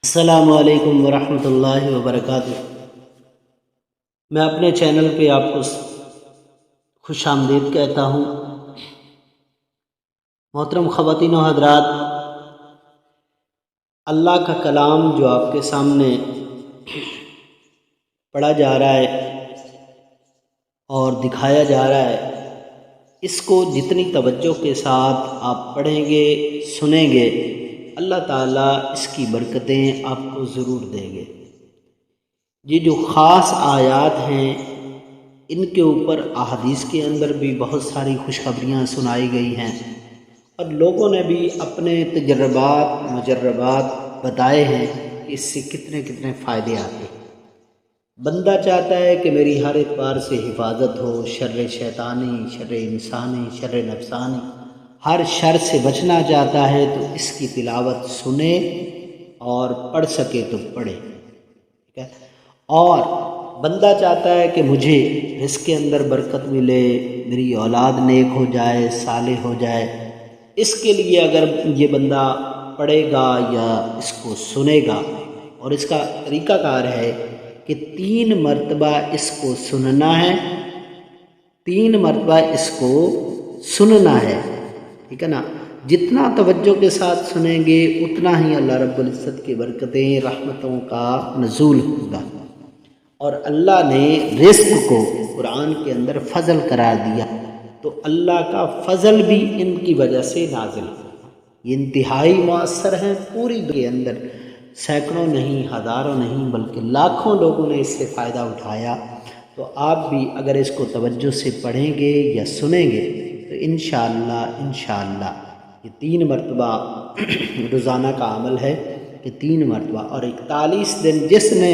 अस्सलामु अलैकुम वरहमतुल्लाहि वबरकातुह। मैं अपने चैनल पे आपको खुश आमदीद कहता हूँ। मोहतरम ख़वातीन व हज़रात, अल्लाह का कलाम जो आपके सामने पढ़ा जा रहा है और दिखाया जा रहा है, इसको जितनी तवज्जो के साथ आप पढ़ेंगे, सुनेंगे, अल्लाह ताला इसकी बरकतें आपको ज़रूर देंगे। ये जो ख़ास आयात हैं, इनके ऊपर अहादीस के अंदर भी बहुत सारी खुशखबरियाँ सुनाई गई हैं और लोगों ने भी अपने तजर्बात मुजर्रबात बताए हैं कि इससे कितने कितने फ़ायदे आते हैं। बंदा चाहता है कि मेरी हर एतबार से हिफाजत हो, शर्र शैतानी, शर्र इंसानी, शर्र नफ्सानी, हर शर से बचना चाहता है तो इसकी तिलावत सुने और पढ़ सके तो पढ़े, ठीक है। और बंदा चाहता है कि मुझे इसके अंदर बरकत मिले, मेरी औलाद नेक हो जाए, सालेह हो जाए, इसके लिए अगर ये बंदा पढ़ेगा या इसको सुनेगा, और इसका तरीक़ाकार है कि 3 मरतबा इसको सुनना है, 3 मरतबा इसको सुनना है, ठीक है ना। जितना तवज्जो के साथ सुनेंगे उतना ही अल्लाह रब्बुल इज़्ज़त की बरकतें, रहमतों का नज़ूल होगा। और अल्लाह ने रिज़्क़ को कुरान के अंदर फ़ज़ल करार दिया, तो अल्लाह का फ़ज़ल भी इनकी वजह से नाज़िल होगा। ये इंतहाई मुअस्सर हैं। पूरी दुनिया के अंदर सैकड़ों नहीं, हज़ारों नहीं, बल्कि लाखों लोगों ने इससे फ़ायदा उठाया। तो आप भी अगर इसको तवज्जो से पढ़ेंगे या सुनेंगे तो इंशाअल्लाह ये 3 मरतबा रोज़ाना का अमल है कि 3 मरतबा, और 41 दिन जिसने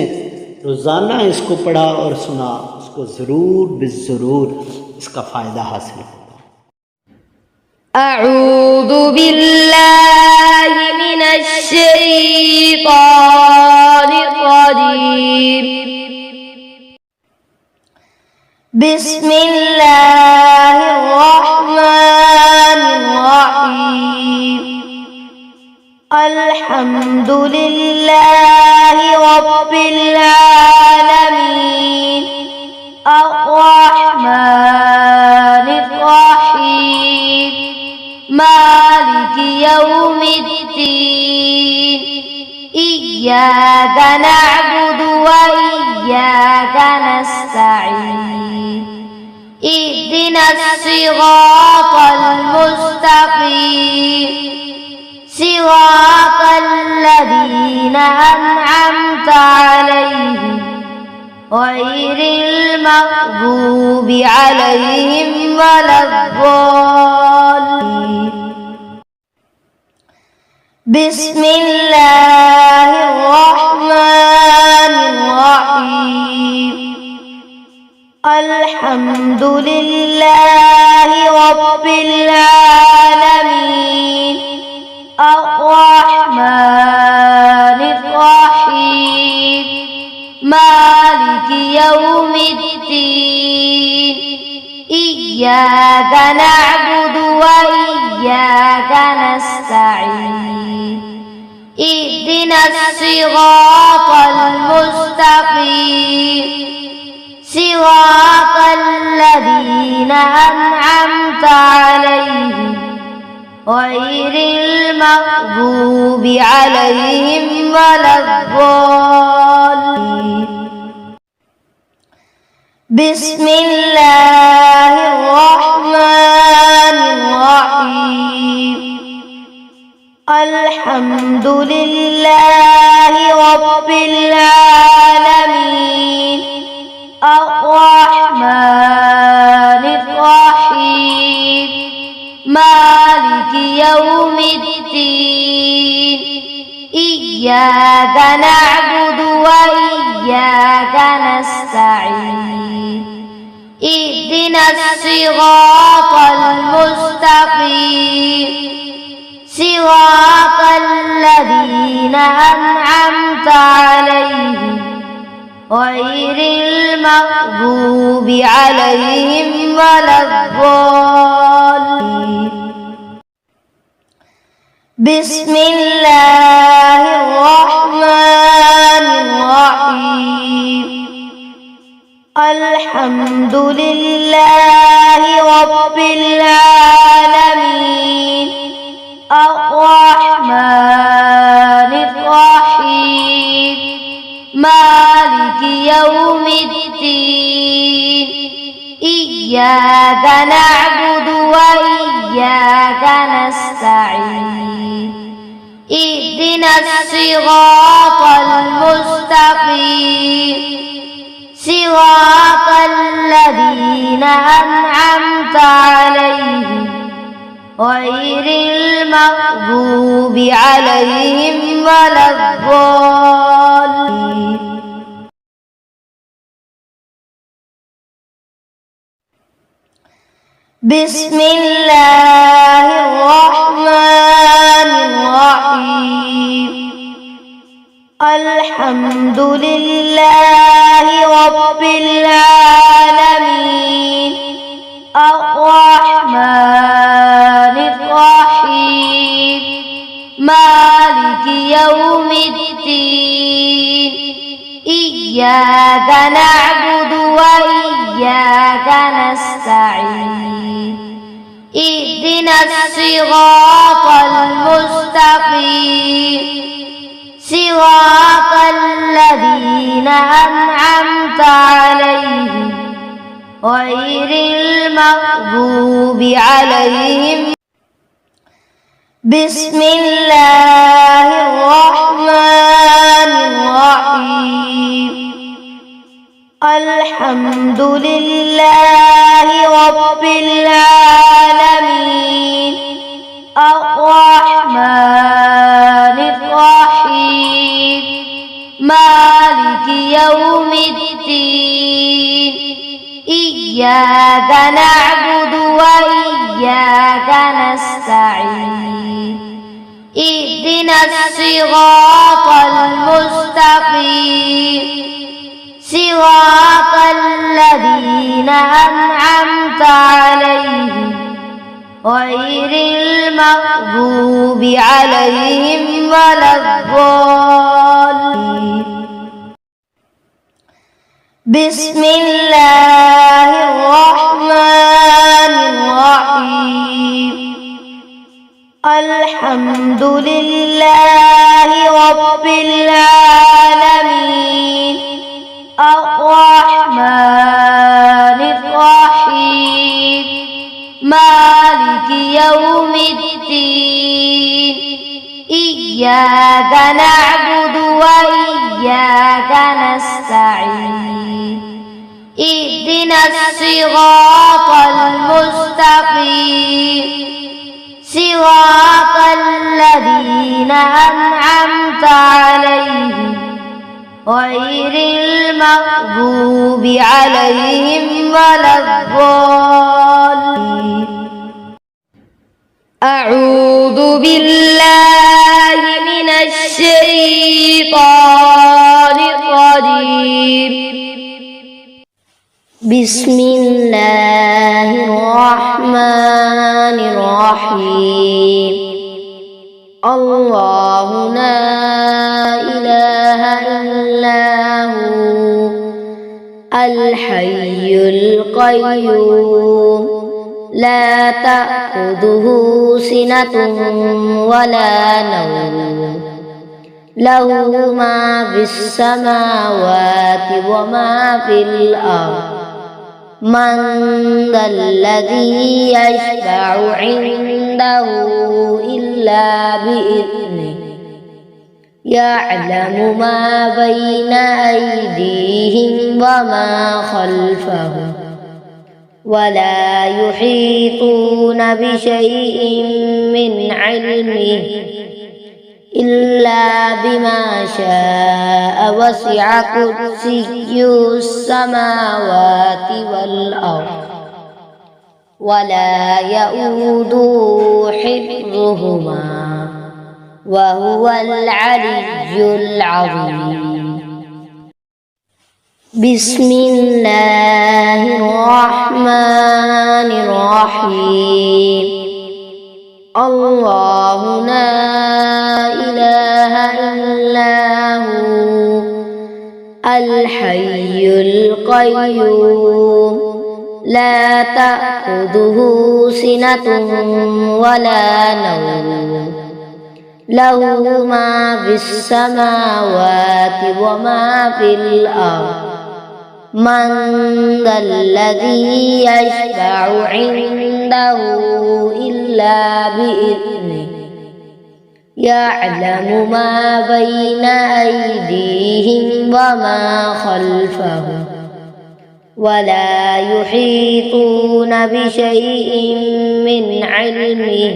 रोज़ाना इसको पढ़ा और सुना उसको ज़रूर बिज़रूर इसका फ़ायदा हासिल होगा। अऊज़ु बिल्लाहि मिनश शैतानिर रजीम। बिस्मिल्लाहिर रहमानिर रहीम। अल्हम्दुलिल्लाहि रब्बिल आलमीन, अर्रहमानिर रहीम, मालिकि यौमिद्दीन, इय्याका नअबुदु व इय्याका नस्तईन, इहदिनस सिरातल मुस्तक़ीम, सिरातल लज़ीना अनअमता अलैहिम, गैरिल मग़ज़ूबि अलैहिम वलद्दाल्लीन। बिस्मिल्लाहिर रहमानिर रहीम। अल्हम्दुलिल्लाहि रब्बिल आलमीन, अर्रहमानिर रहीम, मालिकि यौमिद्दीन, इय्याका नअबुदु व इय्याका नस्तईन, इहदिनस सिरातल मुस्तक़ीम, सिरातल लज़ीना अनअमता अलैहिम, गैरिल मग़ज़ूबि अलैहिम वलद्दाल्लीन। बिस्मिल्लाहिर रहमानिर रहीम। अल्हम्दुलिल्लाहि रब्बिल आलमीन, अर्रहमानिर रहीम, मालिकि यौमिद्दीन, इय्याका नअबुदु व इय्याका नस्तईन, इहदिनस सिरातल मुस्तक़ीम, सिरातल लज़ीना अनअमता अलैहिम, गैरिल मग़ज़ूबि अलैहिम वलद्दाल्लीन। बिस्मिल्लाहिर रहमानिर اهدنا الصراط المستقيم صراط الذين أنعمت عليهم غير المغضوب عليهم ولا الضالين. بسم الله الرحمن الرحيم. الحمد لله رب العالمين الرحمن الرحيم مالك يوم الدين إياك نعبد وإياك نستعين اهدنا الصراط المستقيم صراط الذين أنعمت عليهم غير المغضوب عليهم. بسم الله الرحمن الرحيم. الحمد لله رب العالمين الرحمن الرحيم مالك يوم الدين إياك نعبد وإياك نستعين اهدنا الصراط المستقيم صراط الذين أنعمت عليهم غير المغضوب عليهم ولا الضالين. بسم الله الرحمن الرحيم. الحمد لله رب العالمين الرحمن الرحيم مالك يوم الدين إياك نعبد وإياك نستعين اهدنا الصراط المستقيم صراط الذين أنعمت عليهم غير المغضوب عليهم ولا الضالين. أعوذ بالله من الشيطان الرجيم. بسم الله الرحمن الرحيم. الله لا إله إلا هو الحي القيوم لا تأخذه سنة ولا نوم له ما في السماوات وما في الأرض من ذا الذي يشفع عنده إلا بإذنه يعلم ما بين أيديهم وما خلفهم ولا يحيطون بشيء من علمه إلا بما شاء وسع كرسيه السماوات والأرض ولا يؤوده حفظهما وهو العلي العظيم. بسم الله الرحمن الرحيم. الله لا إله إلا هو الحي القيوم لا تأخذه سنة ولا نوم له ما في السماوات وما في الأرض من ذا الذي يشفع عنده إلا بإذنه يعلم ما بين أيديهم وما خلفهم ولا يحيطون بشيء من علمه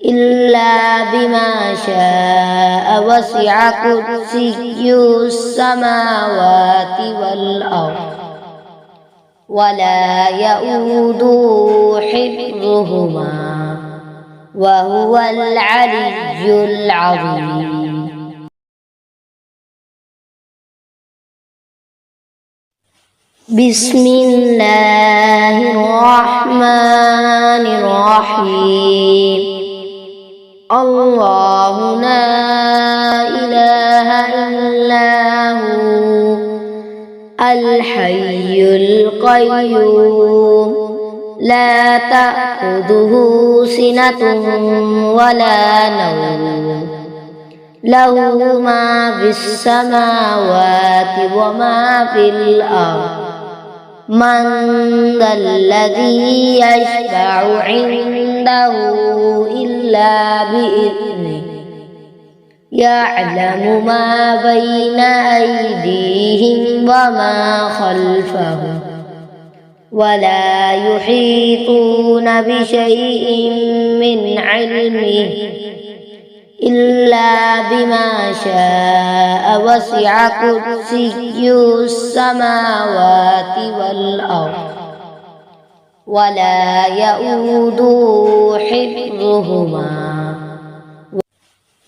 إلا بما شاء وسع كرسيه السماوات والأرض ولا يؤوده حفظهما وهو العلي العظيم. بسم الله الرحمن الرحيم. الله لا إله إلا هو الحي القيوم لا تأخذه سنة ولا نوم له ما في السماوات وما في الأرض من ذا الذي يشفع عنده إلا بإذنه يعلم ما بين أيديهم وما خلفهم ولا يحيطون بشيء من علمه إلا بما شاء وسع كرسيه السماوات والأرض ولا يؤوده حفظهما.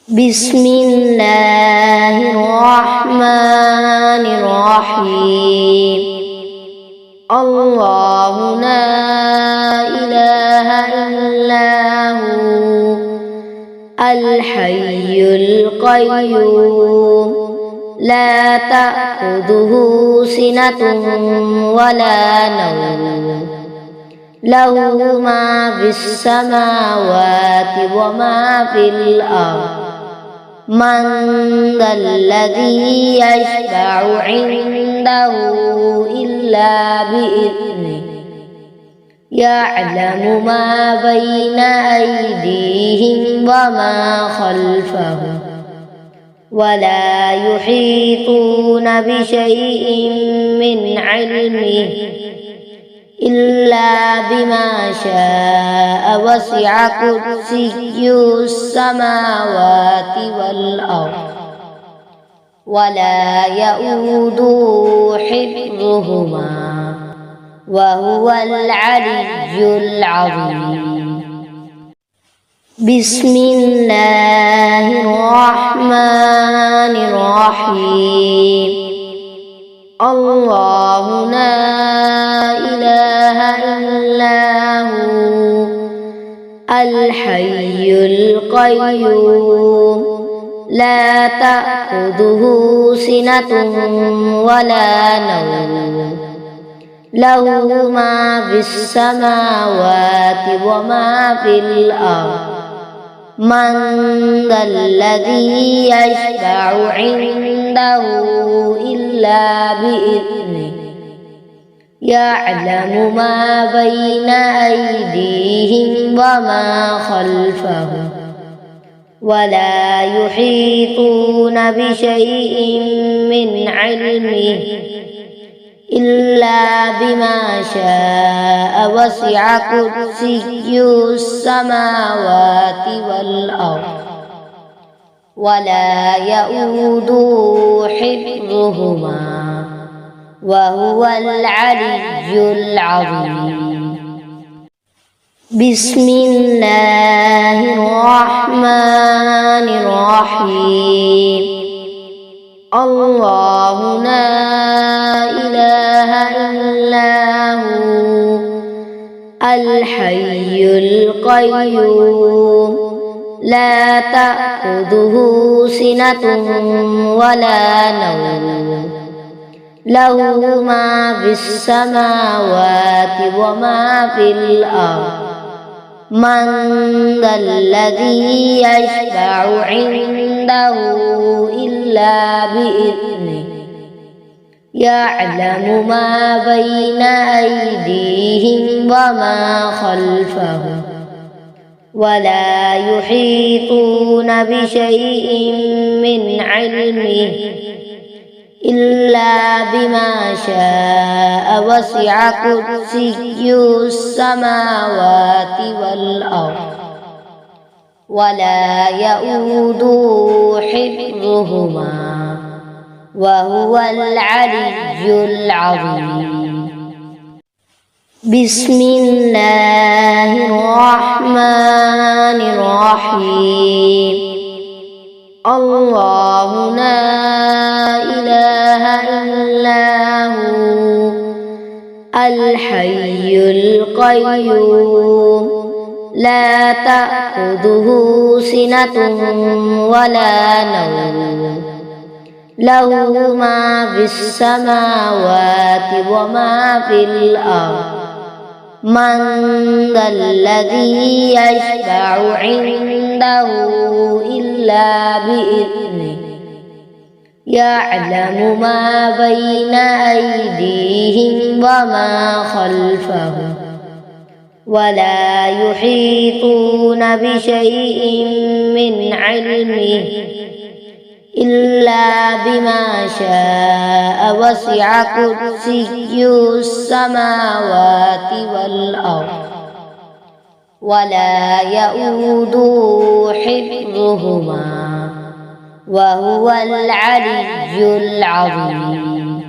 بسم الله الرحمن الرحيم. الله لا إله إلا هو الحي القيوم لا تأخذه سنة ولا نوم له ما في السماوات وما في الأرض من ذا الذي يشفع عنده إلا بإذنه يعلم ما بين أيديهم وما خلفهم ولا يحيطون بشيء من علمه إلا بما شاء وسع كرسيه السماوات والأرض ولا يؤوده حفظهما وهو العلي العظيم. بسم الله الرحمن الرحيم. الله لا إله إلا هو الحي القيوم لا تأخذه سنة ولا نوم له ما في السماوات وما في الأرض من ذا الذي يشفع عنده إلا بإذنه يعلم ما بين أيديهم وما خلفهم ولا يحيطون بشيء من علمه إلا بما شاء وسع كرسيه السماوات والأرض ولا يؤوده حفظهما وهو العلي العظيم. بسم الله الرحمن الرحيم. الله لا إله إلا هو الحي القيوم لا تأخذه سنة ولا نوم له ما في السماوات وما في الأرض من ذا الذي يشفع عنده إلا بإذنه يعلم ما بين أيديهم وما خلفهم ولا يحيطون بشيء من علمه إلا بما شاء وسع كرسيه السماوات والأرض ولا يؤوده حفظهما وهو العلي العظيم. بسم الله الرحمن الرحيم. الله لا إله إلا هو الحي القيوم لا تأخذه سنة ولا نوم له ما في السماوات وما في الأرض من ذا الذي يشفع عنده إلا بإذنه يعلم ما بين أيديهم وما خلفهم ولا يحيطون بشيء من علمه إلا بما شاء وسع كرسيه السماوات والأرض ولا يؤوده حفظهما وهو العلي العظيم.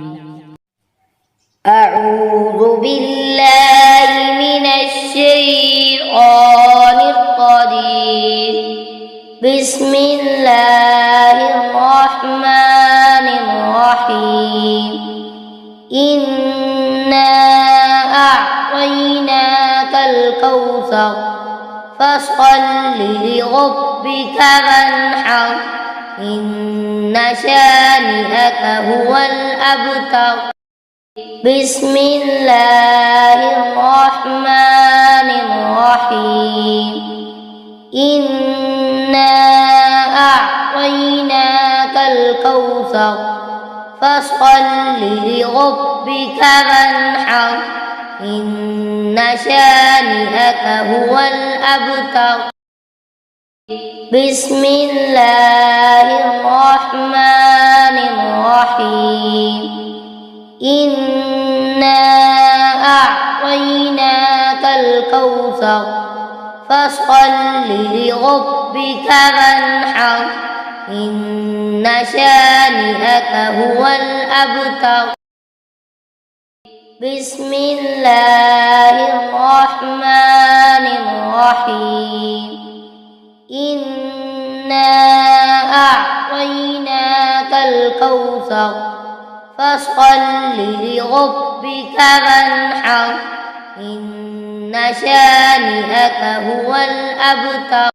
أعوذ بالله من الشيطان الرجيم. بسم الله الرحمن الرحيم. إنا أعطيناك الكوثر فصل لربك وانحر إن شانئك هو الأبتر. بسم الله الرحمن الرحيم. إنا أعطيناك الكوثر فصل لربك وانحر إن شانئك هو الأبتر. بسم الله الرحمن الرحيم. إنا أعطيناك الكوثر فصل لربك وانحر إن شانئك هو الأبتر. بسم الله الرحمن الرحيم. إنا أعطيناك الكوثر فصل لربك وانحر إن شانئك هو الأبتر.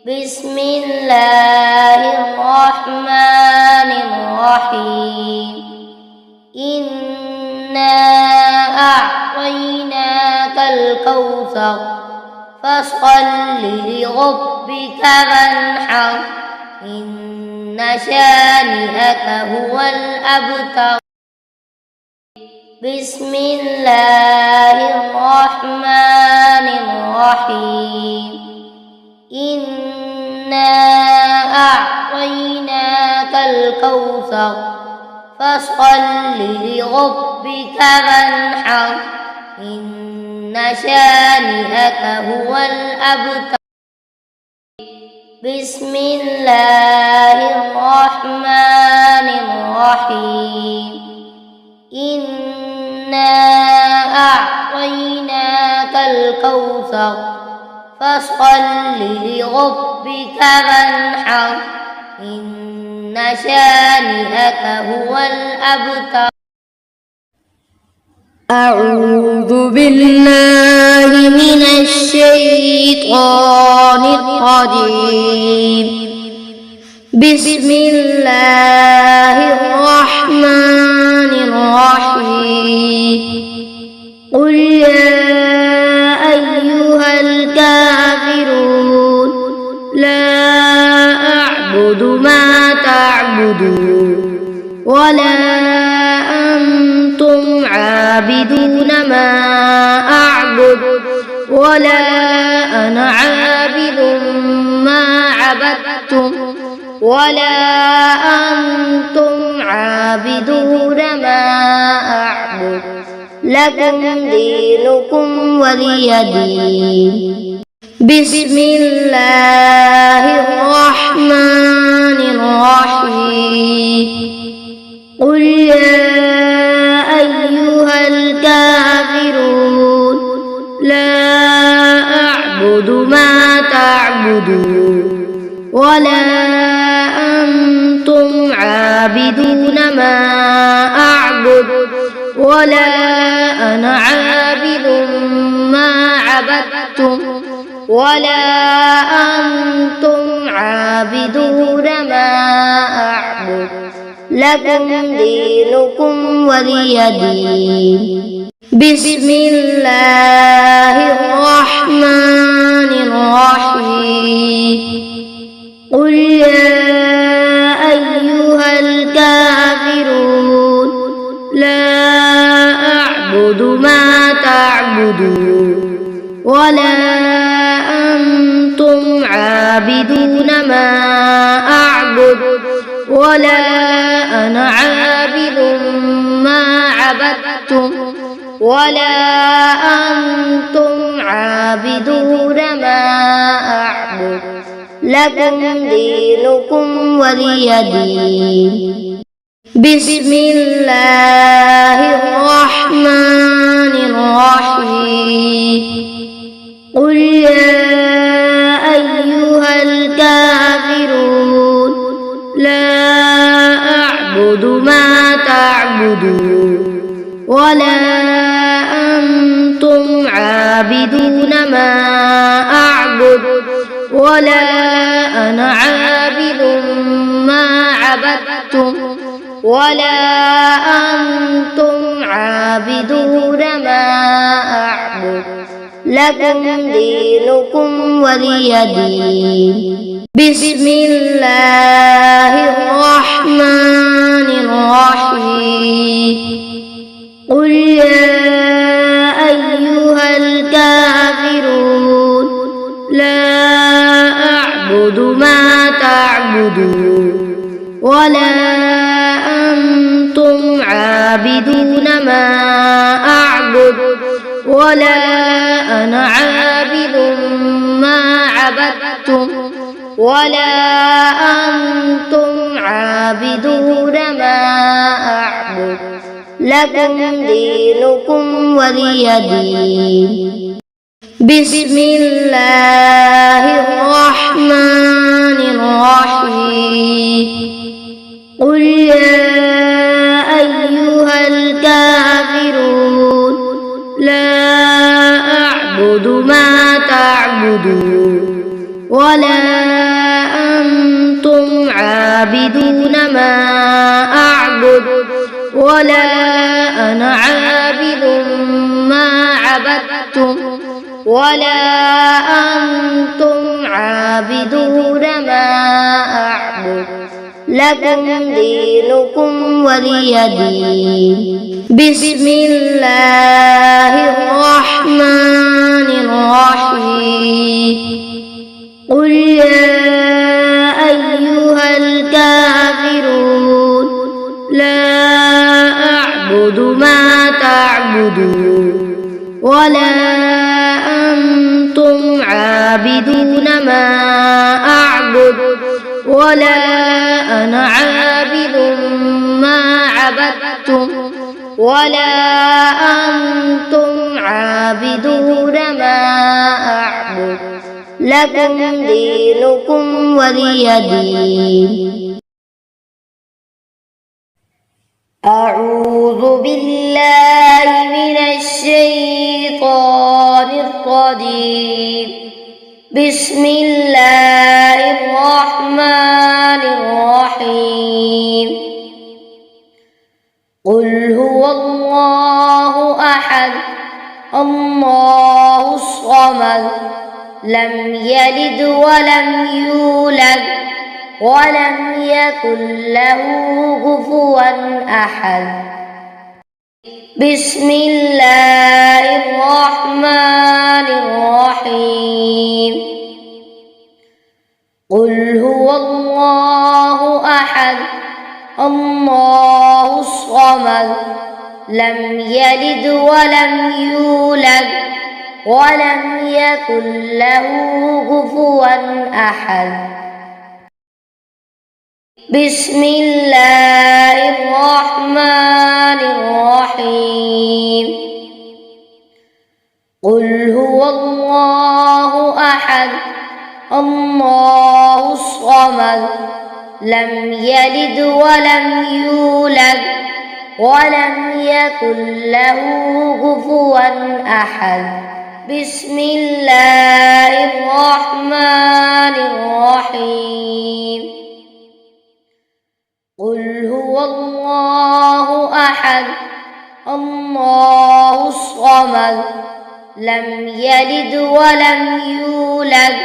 بسم الله الرحمن الرحيم. إنا أعطيناك الكوثر فصل لربك وانحر إن شانئك هو الأبتر. بسم الله الرحمن الرحيم. إنا أعطيناك الكوثر فصل لربك وانحر إن شانئك هو الأبتر. بسم الله الرحمن الرحيم. إنا أعطيناك الكوثر فصل لربك وانحر إن شانئك هو الأبتر. أعوذ بالله من الشيطان الرجيم. بسم الله الرحمن الرحيم. قل يا أيها الكافرون لا أعبد ما تعبدون ولا أنتم عابدون ما أعبد ولا أنا ولا أنتم عابدون ما أعبد لكم دينكم ولي دين. بسم الله الرحمن الرحيم. قل يا أيها الكافرون لا أعبد ما تعبدون ولا أنتم عابدون ما أعبد ولا أنا عابد ما عبدتم ولا أنتم عابدون ما أعبد لكم دينكم ولي دين. بسم الله الرحمن الرحيم. قل يا أيها الكافرون لا أعبد ما تعبدون ولا أنتم عابدون ما أعبد ولا أنا عابد ما عبدتم ولا أنتم عابدون ما أعبد لكم دينكم ولي دين. بسم الله الرحمن الرحيم. قل يا أيها الكافرون لا أعبد ما تعبدون ولا أنتم عابدون ما أعبد ولا أنا عابد ما عبدتم ولا أنتم عابدون ما أعبد لكم دينكم ولي دين. بسم الله الرحمن الرحيم. قل يا أيها الكافرون لا أعبد ما تعبدون ولا أنتم عابدون ما أعبد ولا أنا عابد ما عبدتم ولا أنتم عابدون ما أعبد لكم دينكم ولي دين. بسم الله الرحمن الرحيم. قل يا أيها الكافرون لا أعبد ما تعبدون ولا أنتم عابدون ما أعبد ولا أنا عابد ما عبدتم ولا أنتم عابدون ما أعبد لكم دينكم ولي دين. بسم الله الرحمن الرحيم. قل يا أيها الكافرون لا أعبد ما تعبدون ولا أنتم عابدون ما أعبد ولا أنا عابد ما عبدتم ولا أنتم عابدون ما أعبد لكم دينكم ولي دين. أعوذ بالله من الشيطان الرجيم. بسم الله الرحمن الرحيم. قل هو الله أحد الله الصمد لم يلد ولم يولد ولم يكن له كفوا أحد. بسم الله الرحمن الرحيم. قل هو الله أحد الله الصمد لم يلد ولم يولد ولم يكن له كفوا أحد. بسم الله الرحمن الرحيم. قل هو الله أحد الله الصمد لم يلد ولم يولد ولم يكن له كفوا أحد. بسم الله الرحمن الرحيم. قل هو الله أحد الله الصمد لم يلد ولم يولد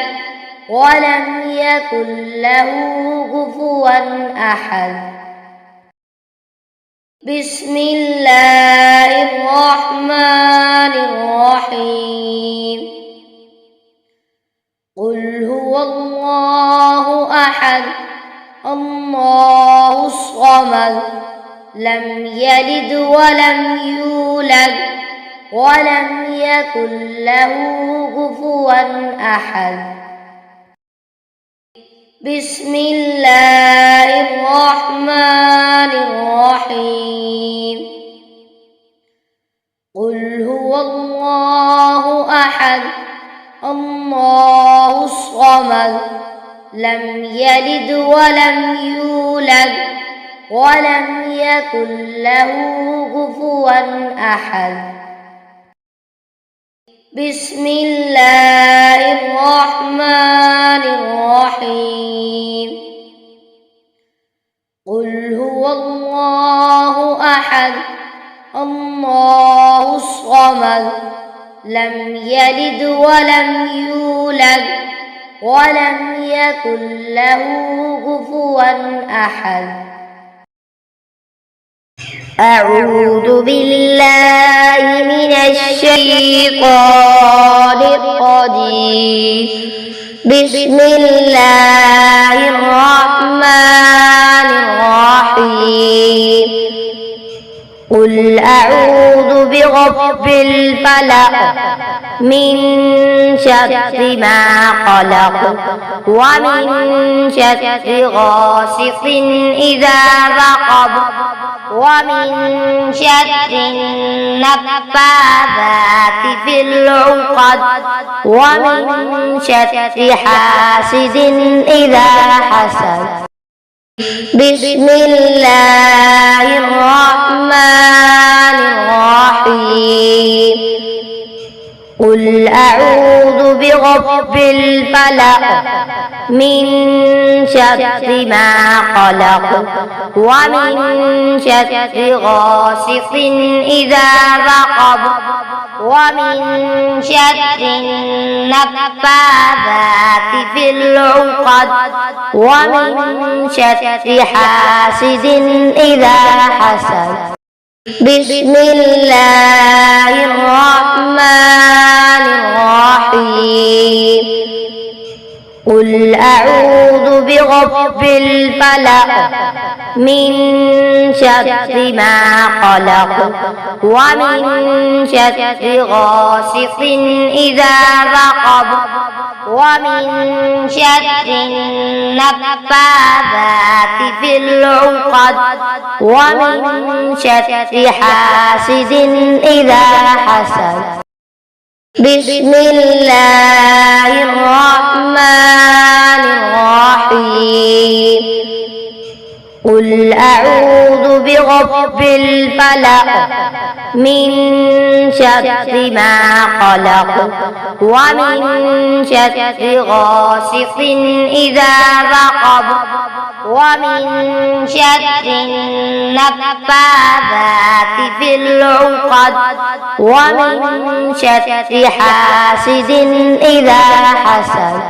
ولم يكن له كفوا أحد. بسم الله الرحمن الرحيم. قل هو الله أحد الله الصمد لم يلد ولم يولد ولم يكن له كفوا أحد. بسم الله الرحمن الرحيم. قل هو الله أحد الله الصمد لم يلد ولم يولد ولم يكن له كفوا أحد. بسم الله الرحمن الرحيم. قل هو الله أحد الله الصمد لم يلد ولم يولد ولم يكن له كفوا أحد. أعوذ بالله من الشيطان الرجيم. بسم الله الرحمن الرحيم. قل أعوذ برب الفلق من شر ما خلق ومن شر غاسق إذا وقب ومن شر النفاثات في العقد ومن شر حاسد إذا حسد. بسم الله الرحمن الرحيم. قل أعوذ برب الفلق من شر ما خلق ومن شر غاسق إذا وقب ومن شر النفاثات في العقد ومن شر حاسد إذا حسد. بسم الله الرحمن الرحيم. قل أعوذ برب الفلق من شر ما خلق ومن شر غاسق إذا وقب ومن شر النفاثات في العقد ومن شر حاسد إذا حسد. بسم الله الرحمن الرحيم. قل أعوذ برب الفلق من شر ما خلق ومن شر غاسق إذا وقب ومن شر النفاثات في العقد ومن شر حاسد إذا حسد.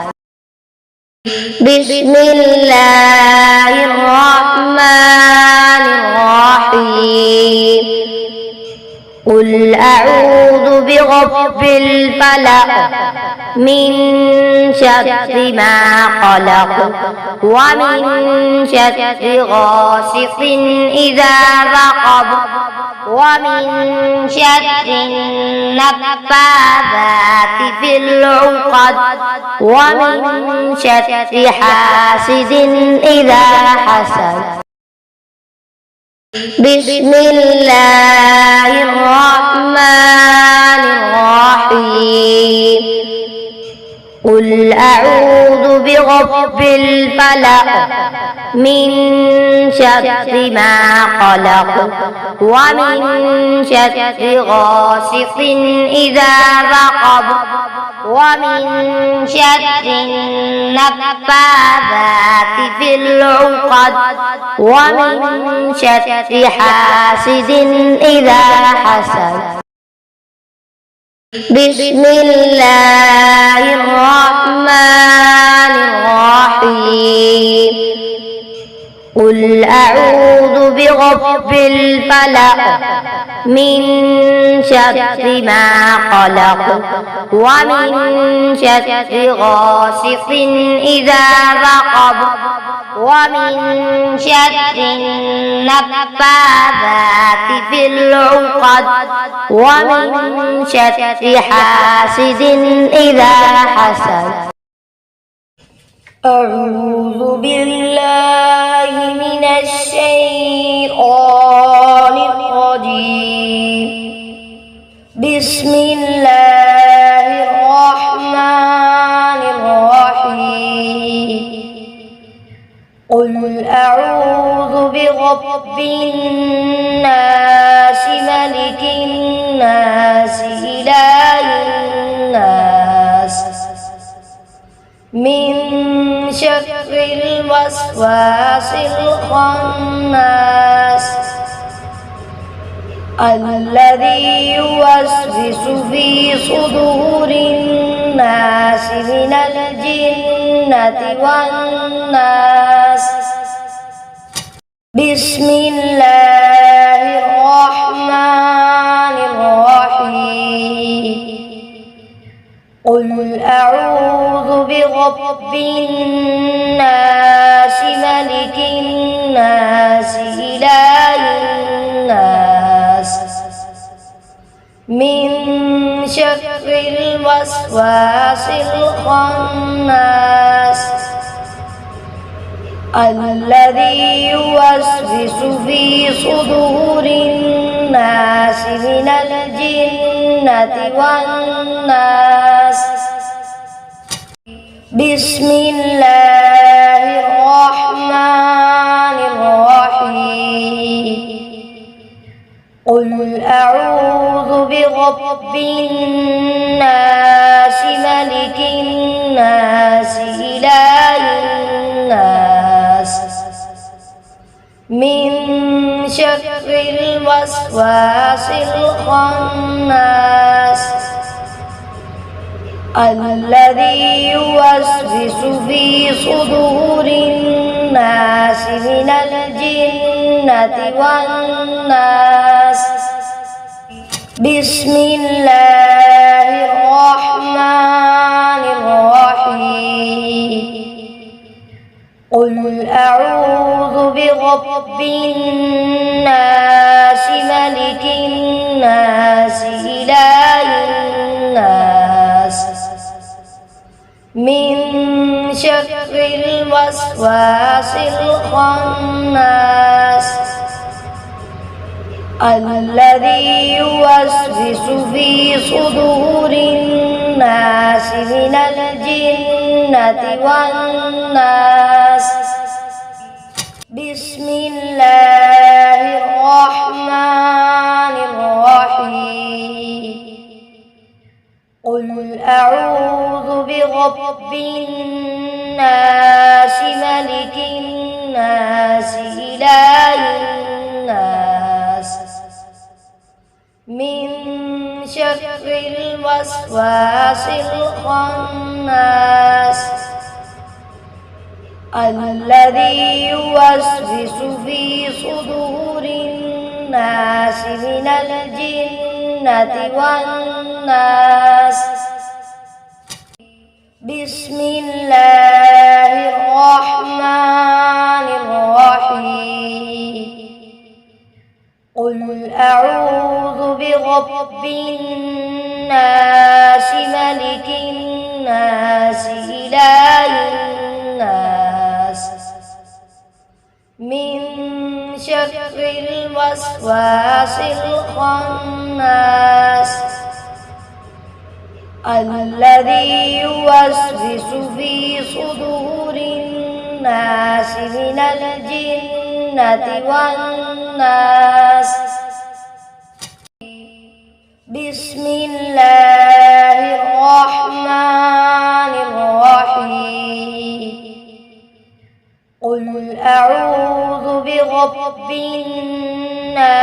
بسم الله الرحمن الرحيم. قل أعوذ برب الفلق من شر ما خلق ومن شر غاسق إذا وقب ومن شر النفاثات في العقد ومن شر حاسد إذا حسد. بسم الله الرحمن الرحيم. قل أعوذ برب الفلق من شر ما خلق ومن شر غاسق إذا وقب ومن شر النفاثات في العقد ومن شر حاسد إذا حسد. بسم الله الرحمن الرحيم. قل أعوذ برب الفلق من شر ما خلق ومن شر غاسق إذا وقب ومن شر النفاثات في العقد ومن شر حاسد إذا حسد. أعوذ بالله من الشيطان الرجيم. بسم الله الرحمن الرحيم. قل أعوذ برب الناس ملك الناس إله الناس من شر الوسواس الخناس الذي يوسوس في صدور الناس من الجنة والناس. بسم الله الرحمن الرحيم. قل أعوذ برب الناس ملك الناس إله الناس من شر الوسواس الخناس الذي يوسوس في صدور الناس من الجنة والناس. بسم الله الرحمن الرحيم. قل أعوذ برب الناس ملك الناس إله الناس من شر الوسواس الخناس الذي يوسوس في صدور الناس من الجنة والناس. بسم الله الرحمن الرحيم. قل أعوذ برب الناس ملك الناس إله الناس من شر الوسواس الخناس الذي يوسوس في صدور الناس من الجنة والناس. بسم الله الرحمن الرحيم. قل أعوذ برب الناس ملك الناس إله الناس من شر الوسواس الخناس الذي يوسوس في صدور الناس من الجنة والناس. بسم الله الرحمن الرحيم قل أعوذ برب الناس ملك الناس إله الناس من شر الوسواس الخناس الذي يوسوس في صدور الناس من الجنة والناس بسم الله الرحمن الرحيم قل أعوذ برب الناس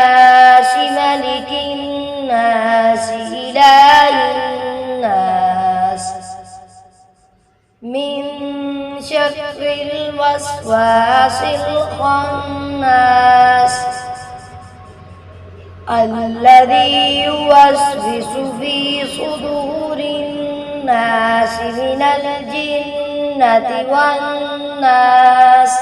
ملك الناس إله الناس من شر الوسواس الخناس الذي يوسوس في صدور الناس من الجنة والناس